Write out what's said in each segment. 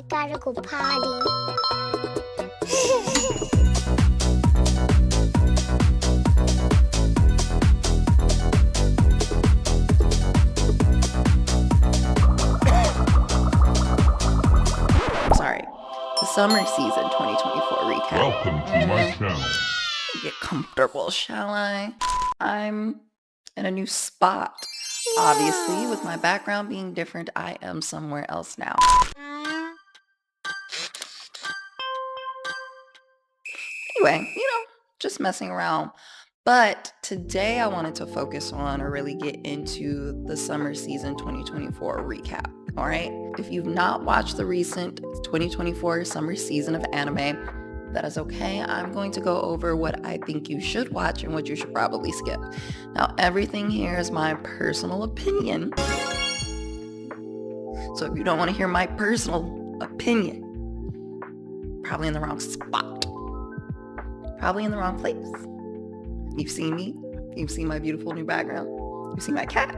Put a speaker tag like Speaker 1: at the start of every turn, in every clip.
Speaker 1: I gotta go potty.
Speaker 2: Sorry. The summer season 2024 recap.
Speaker 3: Welcome to my channel.
Speaker 2: Get comfortable, shall I? I'm in a new spot. Obviously, with my background being different, I am somewhere else now. Anyway, just messing around. But today I wanted to focus on or really get into the summer season 2024 recap. All right. If you've not watched the recent 2024 summer season of anime, that is okay. I'm going to go over what I think you should watch and what you should probably skip. Now, everything here is my personal opinion. So if you don't want to hear my personal opinion, probably in the wrong spot. Probably in the wrong place. You've seen me. You've seen my beautiful new background. You've seen my cat.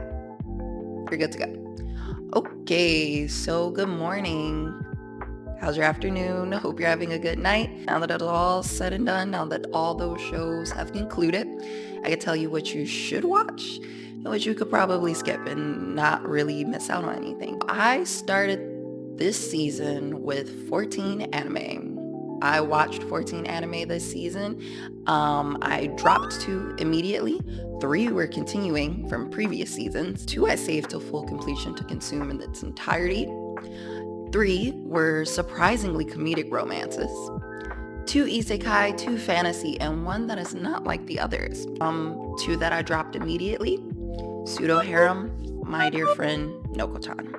Speaker 2: You're good to go. Okay, so good morning. How's your afternoon? Hope you're having a good night. Now that it's all said and done, now that all those shows have concluded, I can tell you what you should watch and what you could probably skip and not really miss out on anything. I started this season with 14 anime. I watched 14 anime this season. I dropped 2 immediately. 3 were continuing from previous seasons. 2 I saved till full completion to consume in its entirety. 3 were surprisingly comedic romances. 2 isekai, 2 fantasy, and 1 that is not like the others. 2 that I dropped immediately. Pseudo harem, my dear friend Noko-tan.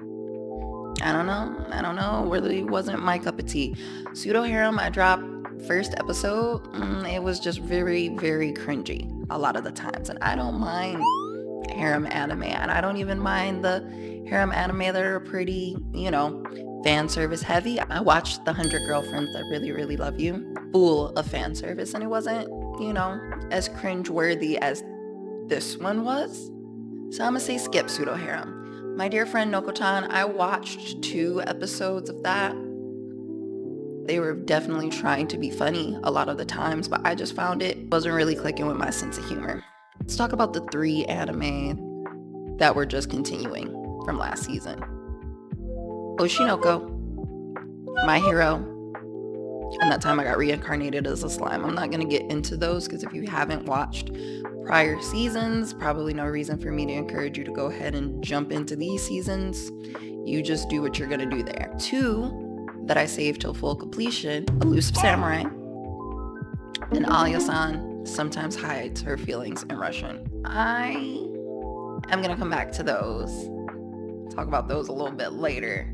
Speaker 2: I don't know, really wasn't my cup of tea. Pseudo harem, I dropped first episode. It was just very, very cringy a lot of the times. And I don't mind harem anime. And I don't even mind the harem anime that are pretty, fan service heavy. I watched The 100 Girlfriends That Really, Really Love You, full of fan service. And it wasn't, as cringe-worthy as this one was. So I'm gonna say skip pseudo harem. My dear friend Noko-tan, I watched 2 episodes of that. They were definitely trying to be funny a lot of the times, but I just found it wasn't really clicking with my sense of humor. Let's talk about the 3 anime that were just continuing from last season. Oshinoko, My Hero, and that time I got reincarnated as a slime. I'm not going to get into those because if you haven't watched prior seasons, probably no reason for me to encourage you to go ahead and jump into these seasons. You just do what you're going to do there. 2 that I saved till full completion, Elusive Samurai, and Alya-san sometimes hides her feelings in Russian. I am going to come back to those, talk about those a little bit later.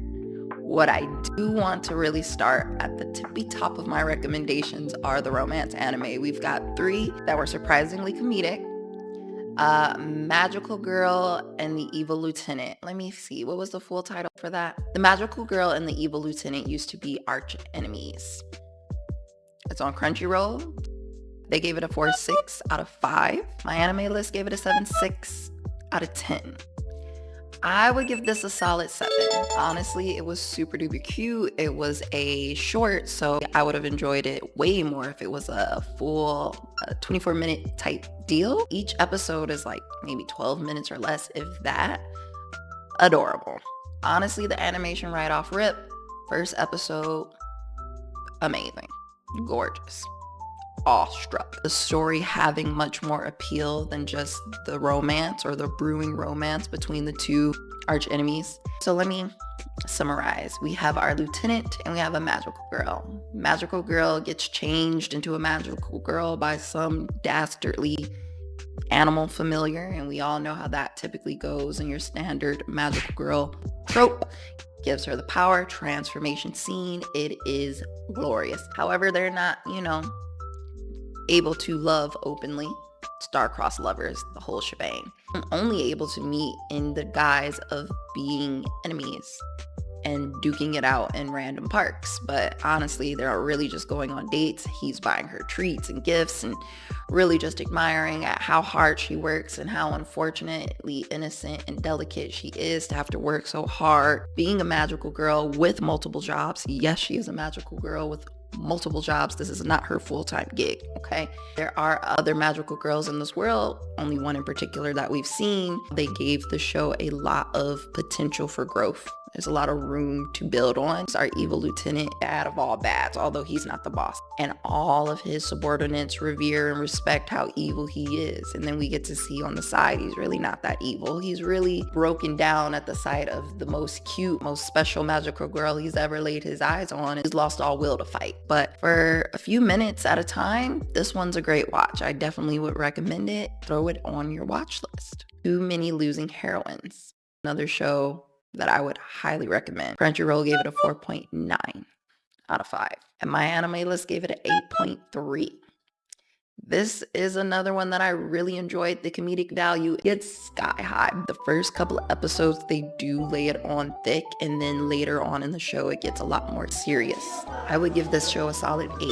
Speaker 2: What I do want to really start at the tippy top of my recommendations are the romance anime. We've got 3 that were surprisingly comedic. Magical Girl and the Evil Lieutenant. Let me see. What was the full title for that? The Magical Girl and the Evil Lieutenant used to be Archenemies. It's on Crunchyroll. They gave it a 4.6 out of 5. My anime list gave it a 7.6 out of 10. I would give this a solid 7. Honestly, it was super duper cute. It was a short, so I would have enjoyed it way more if it was a full 24-minute type deal. Each episode is like maybe 12 minutes or less, if that. Adorable. Honestly, the animation right off rip, first episode, amazing. Gorgeous. Awestruck. The story having much more appeal than just the romance or the brewing romance between the 2 archenemies. So let me summarize. We have our lieutenant and we have a magical girl. Magical girl gets changed into a magical girl by some dastardly animal familiar, and we all know how that typically goes in your standard magical girl trope. Gives her the power, transformation scene. It is glorious. However, they're not, able to love openly, star-crossed lovers, the whole shebang. I'm only able to meet in the guise of being enemies. and duking it out in random parks. But honestly, they're really just going on dates. He's buying her treats and gifts and really just admiring at how hard she works and how unfortunately innocent and delicate she is to have to work so hard. Being a magical girl with multiple jobs. Yes, she is a magical girl with multiple jobs. This is not her full-time gig, okay? There are other magical girls in this world, only one in particular that we've seen. They gave the show a lot of potential for growth. There's a lot of room to build on. It's our evil lieutenant, bad of all bads, although he's not the boss. And all of his subordinates revere and respect how evil he is. And then we get to see on the side, he's really not that evil. He's really broken down at the sight of the most cute, most special magical girl he's ever laid his eyes on. He's lost all will to fight. But for a few minutes at a time, this one's a great watch. I definitely would recommend it. Throw it on your watch list. Too Many Losing Heroines. Another show that I would highly recommend. Crunchyroll gave it a 4.9 out of 5. And my anime list gave it an 8.3. This is another one that I really enjoyed. The comedic value gets sky high. The first couple of episodes, they do lay it on thick, and then later on in the show, it gets a lot more serious. I would give this show a solid 8.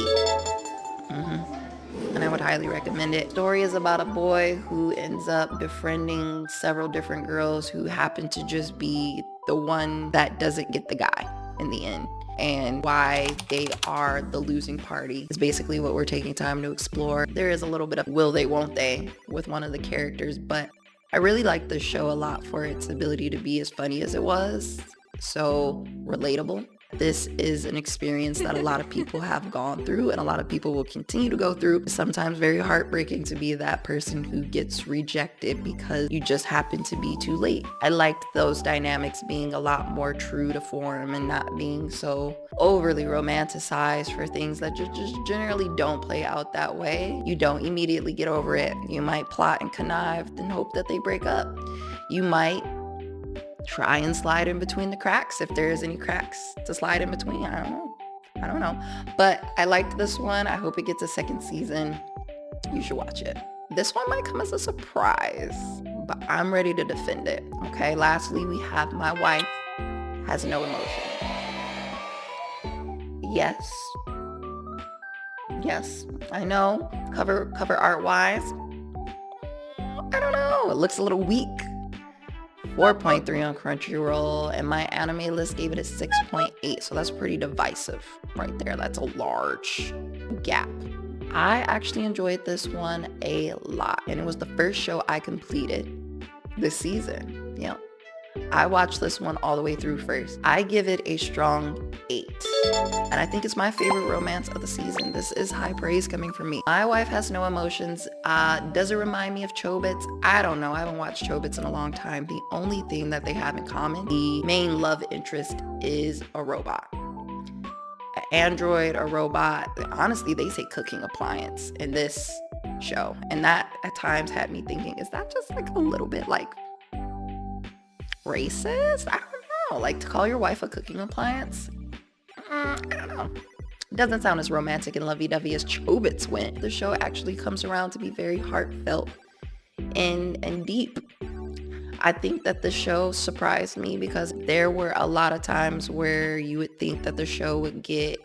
Speaker 2: And I would highly recommend it. The story is about a boy who ends up befriending several different girls who happen to just be the one that doesn't get the guy in the end. And why they are the losing party is basically what we're taking time to explore. There is a little bit of will they, won't they with one of the characters, but I really liked this show a lot for its ability to be as funny as it was. So relatable. This is an experience that a lot of people have gone through and a lot of people will continue to go through. It's sometimes very heartbreaking to be that person who gets rejected because you just happen to be too late. I liked those dynamics being a lot more true to form and not being so overly romanticized for things that just generally don't play out that way. You don't immediately get over it. You might plot and connive and hope that they break up. You might try and slide in between the cracks if there's any cracks to slide in between. I don't know. But I liked this one. I hope it gets a second season. You should watch it. This one might come as a surprise, but I'm ready to defend it. Okay, lastly, we have My Wife Has No Emotion. Yes, I know. Cover art wise, I don't know. It looks a little weak. 4.3 on Crunchyroll, and my anime list gave it a 6.8, so that's pretty divisive right there. That's a large gap. I actually enjoyed this one a lot, and it was the first show I completed this season. Yep. I watched this one all the way through first. I give it a strong 8. And I think it's my favorite romance of the season. This is high praise coming from me. My Wife Has No Emotions. Does it remind me of Chobits? I don't know. I haven't watched Chobits in a long time. The only thing that they have in common, the main love interest is a robot. An android, a robot. Honestly, they say cooking appliance in this show. And that at times had me thinking, is that just like a little bit like racist? I don't know. Like to call your wife a cooking appliance? I don't know. It doesn't sound as romantic and lovey-dovey as Chobits went. The show actually comes around to be very heartfelt and deep. I think that the show surprised me because there were a lot of times where you would think that the show would get,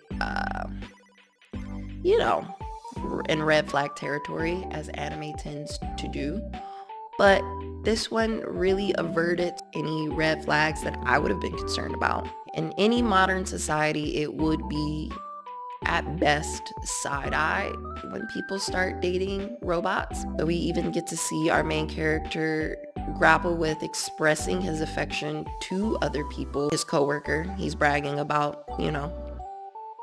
Speaker 2: in red flag territory, as anime tends to do. But this one really averted any red flags that I would have been concerned about. In any modern society, it would be at best side-eye when people start dating robots. So we even get to see our main character grapple with expressing his affection to other people. His coworker, he's bragging about,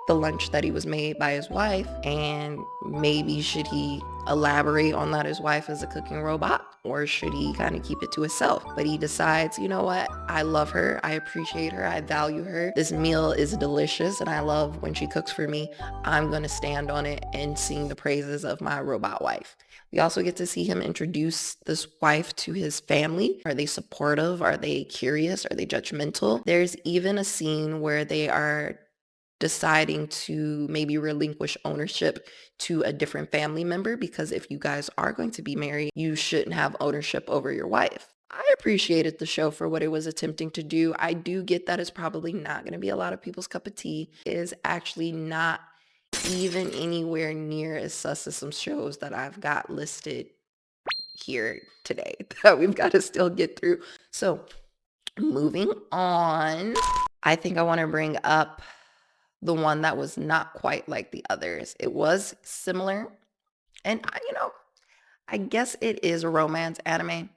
Speaker 2: the lunch that he was made by his wife, and maybe should he elaborate on that his wife is a cooking robot, or should he kind of keep it to himself? But he decides, you know what, I love her, I appreciate her, I value her, this meal is delicious, and I love when she cooks for me. I'm gonna stand on it and sing the praises of my robot wife. We also get to see him introduce this wife to his family. Are they supportive? Are they curious? Are they judgmental? There's even a scene where they are deciding to maybe relinquish ownership to a different family member, because if you guys are going to be married, you shouldn't have ownership over your wife. I appreciated the show for what it was attempting to do. I do get that it's probably not going to be a lot of people's cup of tea. It is actually not even anywhere near as sus as some shows that I've got listed here today that we've got to still get through. So moving on, I think I want to bring up the one that was not quite like the others. It was similar, and I guess it is a romance anime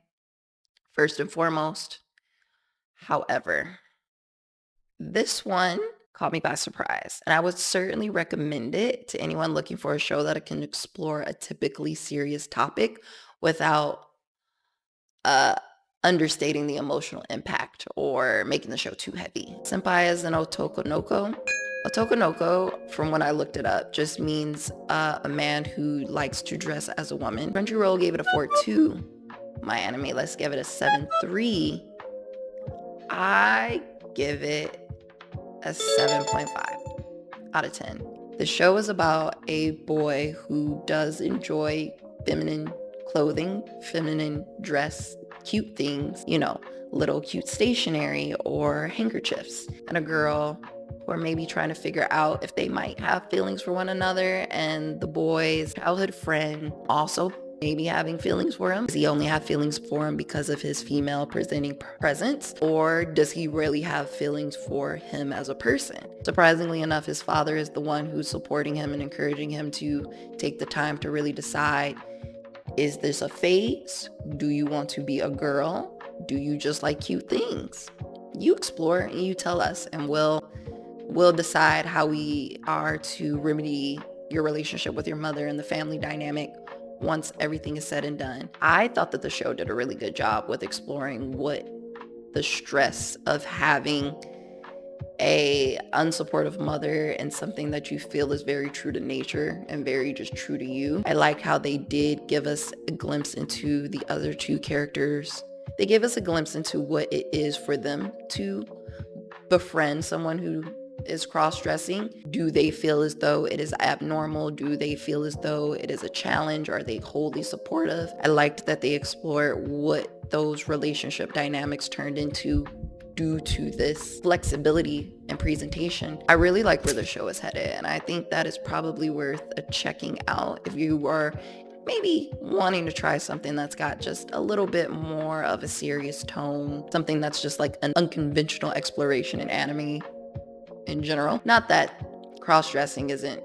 Speaker 2: first and foremost. However, this one caught me by surprise, and I would certainly recommend it to anyone looking for a show that can explore a typically serious topic without uh understating the emotional impact or making the show too heavy. Senpai Is An Otokonoko. Otokonoko, from when I looked it up, just means a man who likes to dress as a woman. Crunchyroll gave it a 4.2. My anime list gave it a 7.3. I give it a 7.5 out of 10. The show is about a boy who does enjoy feminine clothing, feminine dress, cute things, little cute stationery or handkerchiefs, and a girl who are maybe trying to figure out if they might have feelings for one another, and the boy's childhood friend also maybe having feelings for him. Does he only have feelings for him because of his female presenting presence, or does he really have feelings for him as a person? Surprisingly enough, his father is the one who's supporting him and encouraging him to take the time to really decide, is this a phase? Do you want to be a girl? Do you just like cute things? You explore and you tell us, and we'll decide how we are to remedy your relationship with your mother and the family dynamic once everything is said and done. I thought that the show did a really good job with exploring what the stress of having a unsupportive mother and something that you feel is very true to nature and very just true to you. I like how they did give us a glimpse into the other two characters. They gave us a glimpse into what it is for them to befriend someone who is cross-dressing. Do they feel as though it is abnormal? Do they feel as though it is a challenge? Are they wholly supportive? I liked that they explored what those relationship dynamics turned into due to this flexibility and presentation. I really like where the show is headed, and I think that is probably worth a checking out if you are maybe wanting to try something that's got just a little bit more of a serious tone, something that's just like an unconventional exploration in anime in general. Not that cross-dressing isn't,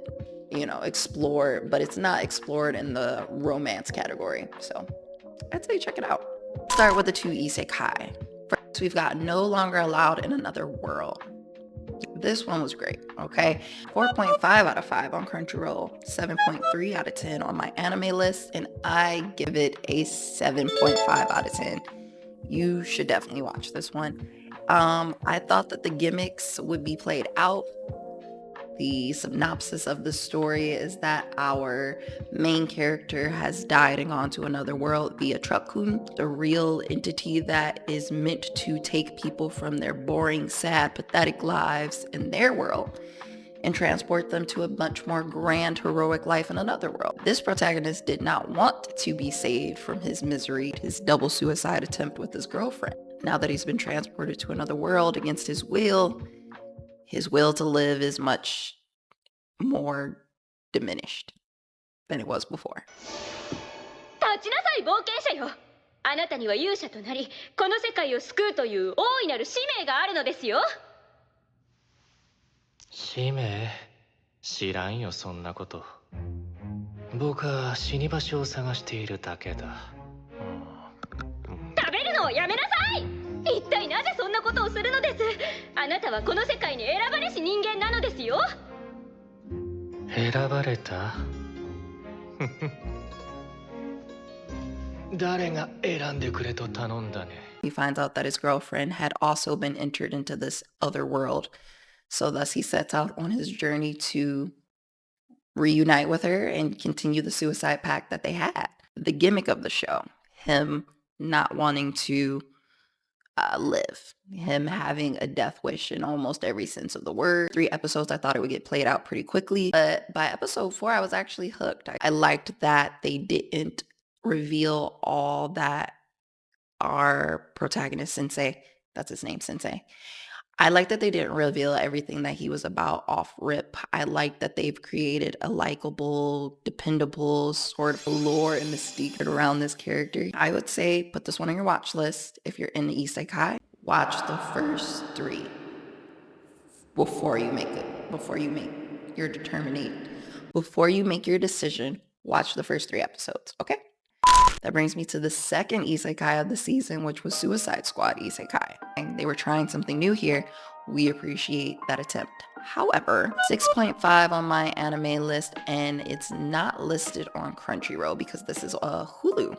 Speaker 2: explored, but it's not explored in the romance category. So I'd say check it out. Start with the two isekai. First, we've got No Longer Allowed in Another World. This one was great, okay? 4.5 out of 5 on Crunchyroll, 7.3 out of 10 on my anime list, and I give it a 7.5 out of 10. You should definitely watch this one. I thought that the gimmicks would be played out. The synopsis of the story is that our main character has died and gone to another world via Truckun, the real entity that is meant to take people from their boring, sad, pathetic lives in their world and transport them to a much more grand, heroic life in another world. This protagonist did not want to be saved from his misery, his double suicide attempt with his girlfriend. Now that he's been transported to another world against his will to live is much more diminished than it was before.
Speaker 1: 立ちなさい冒険者よ。あなたには勇者となりこの世界を救うという大いなる使命があるのですよ。
Speaker 3: 使命？知らんよそんなこと。僕は死に場所を探しているだけだ。
Speaker 1: 食べるのをやめなさい。一体なぜそんなことをするのです。あなたはこの世界に選ばれし人間なのですよ。
Speaker 3: 選ばれた？誰が選んでくれと頼んだね。
Speaker 2: He finds out that his girlfriend had also been entered into this other world. So thus he sets out on his journey to reunite with her and continue the suicide pact that they had. The gimmick of the show, him not wanting to live, him having a death wish in almost every sense of the word. 3 episodes, I thought it would get played out pretty quickly, but by episode 4, I was actually hooked. I liked that they didn't reveal all that our protagonist, Sensei. That's his name, Sensei. I like that they didn't reveal everything that he was about off rip. I like that they've created a likable, dependable sort of lore and mystique around this character. I would say put this one on your watch list. If you're into Isekai, watch the first 3 before you make your before you make your decision. Watch the first 3 episodes, okay? That brings me to the second Isekai of the season, which was Suicide Squad Isekai. And they were trying something new here. We appreciate that attempt. However, 6.5 on my anime list, and it's not listed on Crunchyroll because this is a Hulu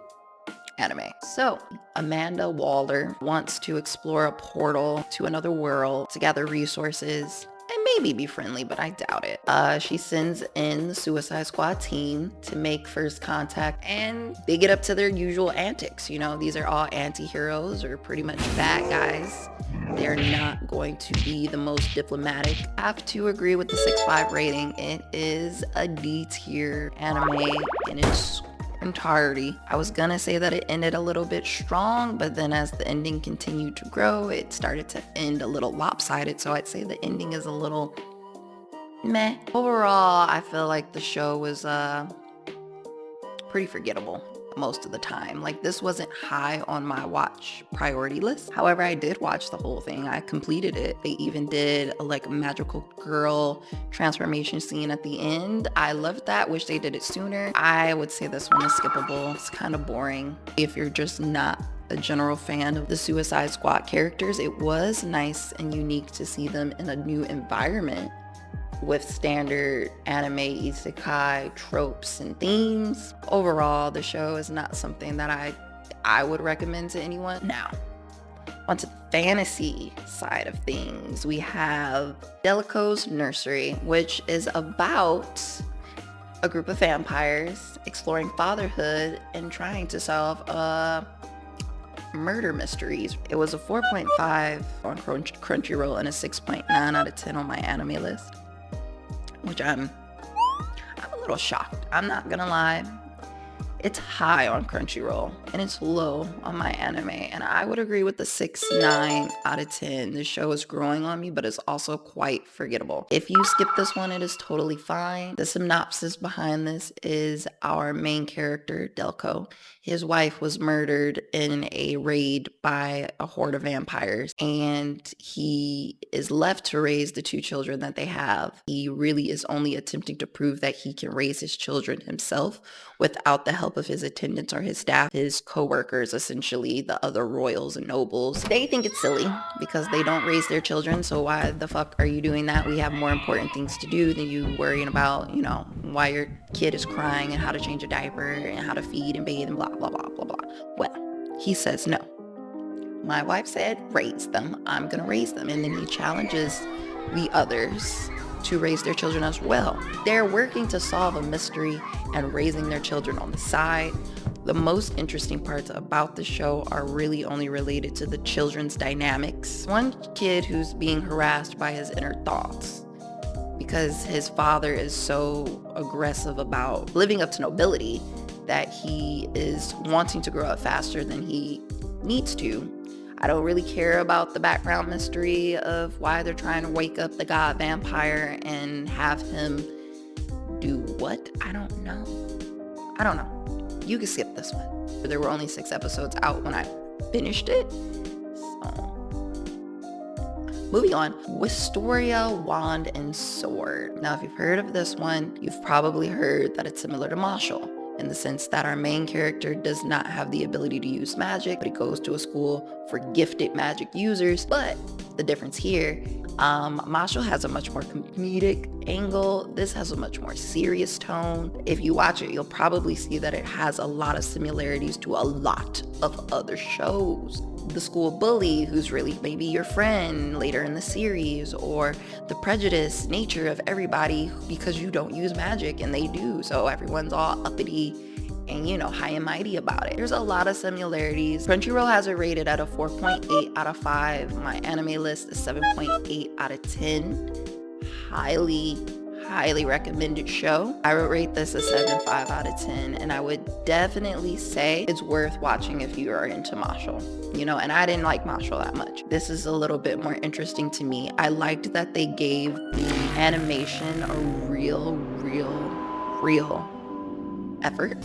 Speaker 2: anime. So, Amanda Waller wants to explore a portal to another world to gather resources and maybe be friendly, but I doubt it. She sends in the Suicide Squad team to make first contact, and they get up to their usual antics. You know, these are all anti-heroes or pretty much bad guys. They're not going to be the most diplomatic. I have to agree with the 6.5 rating. It is a D tier anime in its entirety. I was gonna say that it ended a little bit strong, but then as the ending continued to grow, it started to end a little lopsided. So I'd say the ending is a little meh. Overall, I feel like the show was pretty forgettable most of the time. Like, this wasn't high on my watch priority list. However, I did watch the whole thing. I completed it. They even did a magical girl transformation scene at the end. I loved that. Wish they did it sooner. I would say this one is skippable. It's kind of boring. If you're just not a general fan of the Suicide Squad characters, it was nice and unique to see them in a new environment with standard anime isekai tropes and themes. Overall, the show is not something that I would recommend to anyone. Now, onto the fantasy side of things, we have Delico's Nursery, which is about a group of vampires exploring fatherhood and trying to solve murder mysteries. It was a 4.5 on Crunchyroll and a 6.9 out of 10 on my anime list, which I'm a little shocked. I'm not gonna lie. It's high on Crunchyroll and it's low on my anime, and I would agree with the 6.9 out of 10. The show is growing on me, but it's also quite forgettable. If you skip this one, it is totally fine. The synopsis behind this is our main character, Delico. His wife was murdered in a raid by a horde of vampires, and he is left to raise the 2 children that they have. He really is only attempting to prove that he can raise his children himself without the help of his attendants or his staff, his co-workers, essentially the other royals and nobles. They think it's silly because they don't raise their children, so why the fuck are you doing that? We have more important things to do than you worrying about, you know, why your kid is crying and how to change a diaper and how to feed and bathe and blah, blah, blah, blah, blah. Well, he says no. My wife said, raise them. I'm gonna raise them. And then he challenges the others to raise their children as well. They're working to solve a mystery and raising their children on the side. The most interesting parts about the show are really only related to the children's dynamics. One kid who's being harassed by his inner thoughts because his father is so aggressive about living up to nobility that he is wanting to grow up faster than he needs to. I don't really care about the background mystery of why they're trying to wake up the god vampire and have him do what? I don't know. You can skip this one. There were only 6 episodes out when I finished it. So, moving on, Wistoria Wand and Sword. Now, if you've heard of this one, you've probably heard that it's similar to Marshall, in the sense that our main character does not have the ability to use magic, but he goes to a school for gifted magic users. But the difference here, Marshall has a much more comedic angle. This has a much more serious tone. If you watch it, you'll probably see that it has a lot of similarities to a lot of other shows. The school bully who's really maybe your friend later in the series, or the prejudice nature of everybody because you don't use magic and they do, so everyone's all uppity and, you know, high and mighty about it. There's a lot of similarities. Crunchyroll has it rated at a 4.8 out of 5. My anime list is 7.8 out of 10. Highly highly recommended show. I would rate this a 7.5 out of 10, and I would definitely say it's worth watching if you are into martial. You know, and I didn't like martial that much. This is a little bit more interesting to me. I liked that they gave the animation a real effort.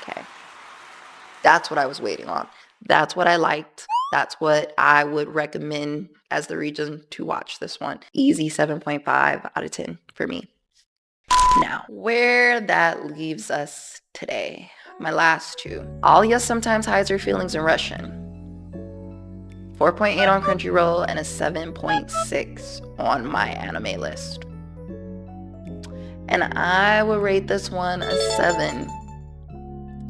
Speaker 2: Okay. That's what I was waiting on. That's what I liked. That's what I would recommend as the reason to watch this one. Easy 7.5 out of 10 for me. Now, where that leaves us today, my last two. Alya sometimes hides her feelings in Russian. 4.8 on Crunchyroll and a 7.6 on my anime list. And I would rate this one a 7.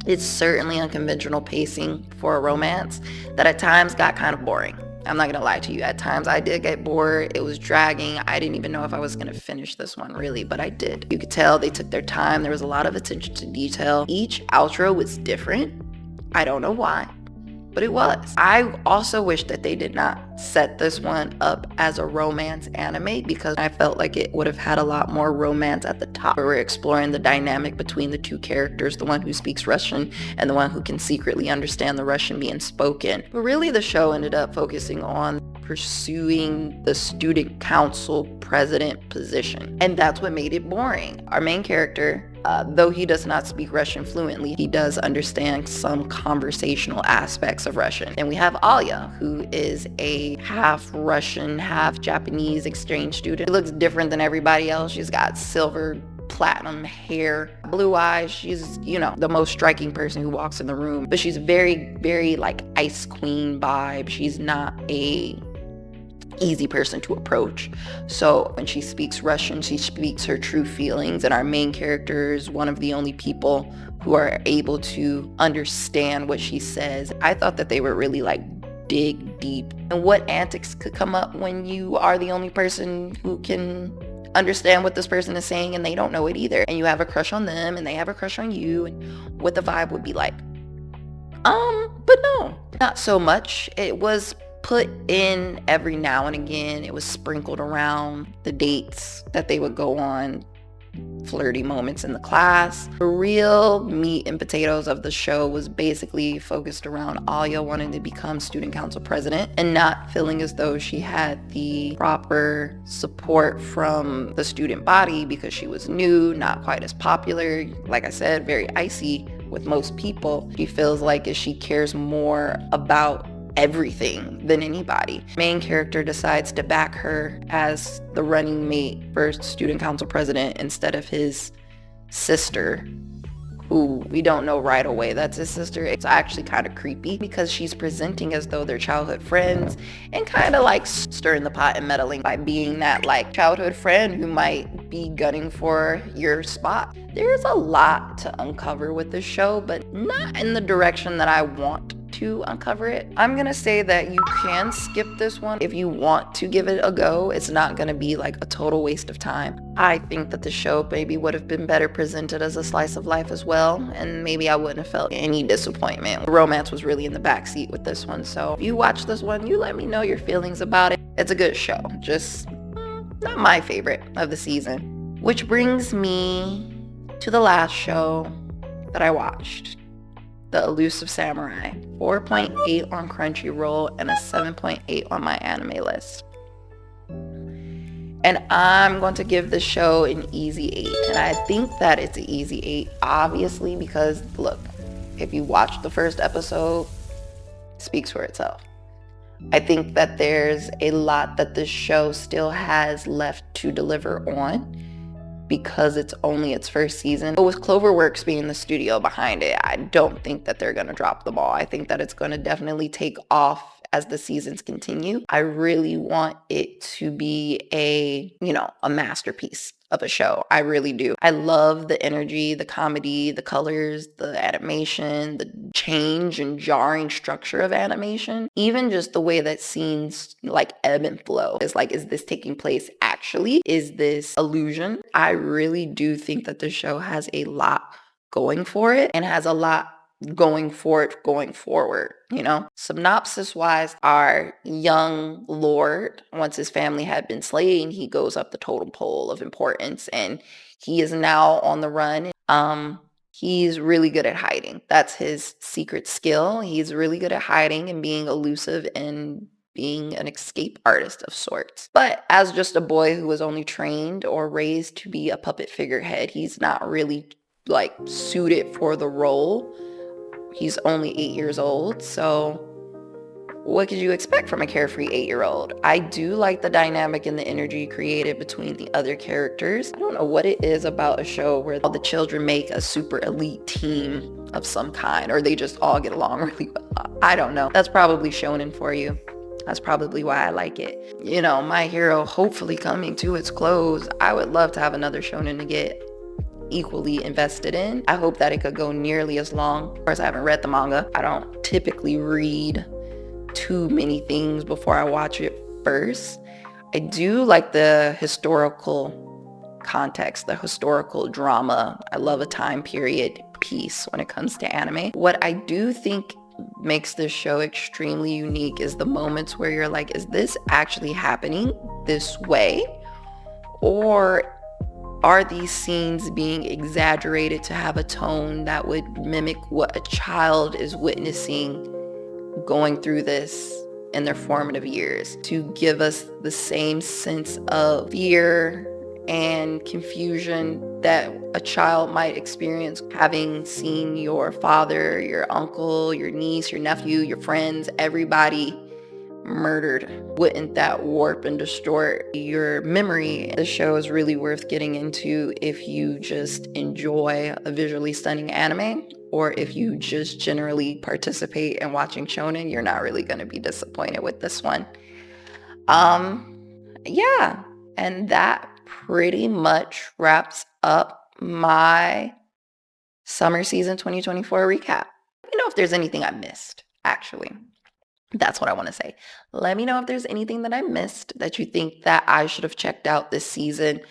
Speaker 2: It's certainly unconventional pacing for a romance that at times got kind of boring. I'm not gonna lie to you. At times I did get bored. It was dragging. I didn't even know if I was gonna finish this one really, but I did. You could tell they took their time. There was a lot of attention to detail. Each outro was different. I don't know why, but it was. I also wish that they did not set this one up as a romance anime because I felt like it would have had a lot more romance at the top. Where we're exploring the dynamic between the two characters, the one who speaks Russian and the one who can secretly understand the Russian being spoken. But really the show ended up focusing on pursuing the student council president position. And that's what made it boring. Our main character, though he does not speak Russian fluently, he does understand some conversational aspects of Russian. And we have Alya, who is a half Russian, half Japanese exchange student. She looks different than everybody else. She's got silver platinum hair, blue eyes. She's, you know, the most striking person who walks in the room. But she's very like Ice Queen vibe. She's not a easy person to approach. So when she speaks Russian, she speaks her true feelings, and our main character is one of the only people who are able to understand what she says. I thought that they were really like dig deep and what antics could come up when you are the only person who can understand what this person is saying and they don't know it either, and you have a crush on them and they have a crush on you, and what the vibe would be like. But no, not so much. It was put in every now and again. It was sprinkled around the dates that they would go on, flirty moments in the class. The real meat and potatoes of the show was basically focused around Alya wanting to become student council president and not feeling as though she had the proper support from the student body because she was new, not quite as popular. Like I said, very icy with most people. She feels like she cares more about everything than anybody. Main character decides to back her as the running mate for student council president instead of his sister, who we don't know right away that's his sister. It's actually kind of creepy because she's presenting as though they're childhood friends and kind of like stirring the pot and meddling by being that like childhood friend who might be gunning for your spot. There's a lot to uncover with this show, but not in the direction that I want to uncover it. I'm gonna say that you can skip this one if you want to give it a go. It's not gonna be like a total waste of time. I think that the show maybe would have been better presented as a slice of life as well, and maybe I wouldn't have felt any disappointment. The romance was really in the backseat with this one, so if you watch this one, you let me know your feelings about it. It's a good show, just not my favorite of the season. Which brings me to the last show that I watched, The Elusive Samurai. 4.8 on Crunchyroll and a 7.8 on my anime list. And I'm going to give the show an easy 8. And I think that it's an easy 8, obviously, because look, if you watch the first episode, it speaks for itself. I think that there's a lot that this show still has left to deliver on, because it's only its first season. But with Cloverworks being the studio behind it, I don't think that they're going to drop the ball. I think that it's going to definitely take off as the seasons continue. I really want it to be a masterpiece of a show. I really do. I love the energy, the comedy, the colors, the animation, the change and jarring structure of animation. Even just the way that scenes like ebb and flow. Is this taking place actually? Is this illusion? I really do think that the show has a lot going for it and has a lot going for it going forward. Synopsis wise, our young lord, once his family had been slain, he goes up the totem pole of importance and he is now on the run. He's really good at hiding. That's his secret skill. He's really good at hiding and being elusive and being an escape artist of sorts. But as just a boy who was only trained or raised to be a puppet figurehead, he's not really suited for the role. He's only 8 years old, so what could you expect from a carefree 8-year-old? I do like the dynamic and the energy created between the other characters. I don't know what it is about a show where all the children make a super elite team of some kind, or they just all get along really well. I don't know. That's probably shonen for you. That's probably why I like it. My hero hopefully coming to its close. I would love to have another shonen to get equally invested in. I hope that it could go nearly as long. Of course, I haven't read the manga. I don't typically read too many things before I watch it first. I do like the historical context, the historical drama. I love a time period piece when it comes to anime. What I do think makes this show extremely unique is the moments where you're like, is this actually happening this way? Or are these scenes being exaggerated to have a tone that would mimic what a child is witnessing going through this in their formative years, to give us the same sense of fear and confusion that a child might experience having seen your father, your uncle, your niece, your nephew, your friends, everybody murdered? Wouldn't that warp and distort your memory? The show is really worth getting into if you just enjoy a visually stunning anime, or if you just generally participate in watching shonen. You're not really going to be disappointed with this one. Yeah, and that pretty much wraps up my summer season 2024 recap. Let me know if there's anything I missed, actually. That's what I want to say. Let me know if there's anything that I missed that you think that I should have checked out this season.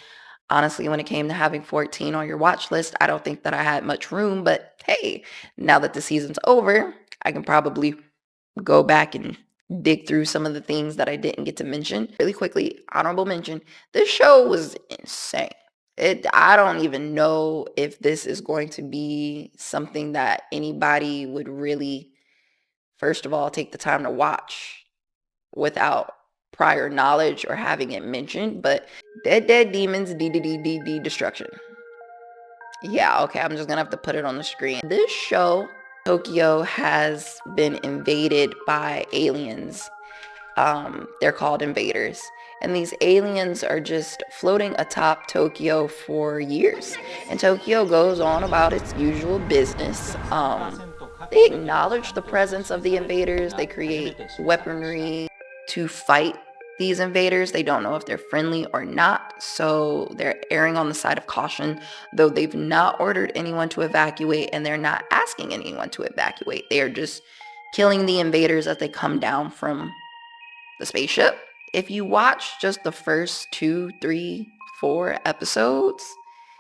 Speaker 2: Honestly, when it came to having 14 on your watch list, I don't think that I had much room, but hey, now that the season's over, I can probably go back and dig through some of the things that I didn't get to mention. Really quickly, honorable mention, this show was insane. I don't even know if this is going to be something that anybody would really, first of all, take the time to watch without prior knowledge or having it mentioned, but Dead Demons DEDEDEDE Destruction. Yeah, okay, I'm just gonna have to put it on the screen. This show, Tokyo has been invaded by aliens. They're called invaders. And these aliens are just floating atop Tokyo for years. And Tokyo goes on about its usual business. They acknowledge the presence of the invaders. They create weaponry to fight these invaders. They don't know if they're friendly or not, so they're erring on the side of caution, though they've not ordered anyone to evacuate and they're not asking anyone to evacuate. They are just killing the invaders as they come down from the spaceship. If you watch just the first 2, 3, 4 episodes,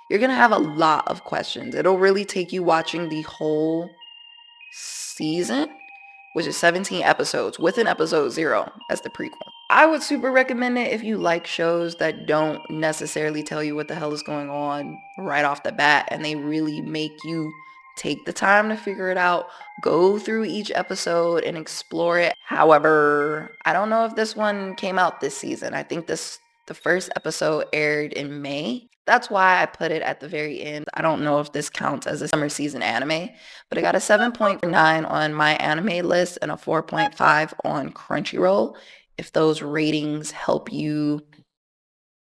Speaker 2: you're gonna have a lot of questions. It'll really take you watching the whole season, which is 17 episodes, with an episode 0 as the prequel. I would super recommend it if you like shows that don't necessarily tell you what the hell is going on right off the bat, and they really make you take the time to figure it out, go through each episode and explore it. However, I don't know if this one came out this season. I think the first episode aired in May. That's why I put it at the very end. I don't know if this counts as a summer season anime, but it got a 7.9 on my anime list and a 4.5 on Crunchyroll. If those ratings help you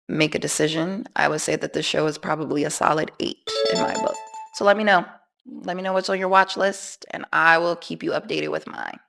Speaker 2: make a decision, I would say that this show is probably a solid 8 in my book. So let me know. Let me know what's on your watch list, and I will keep you updated with mine.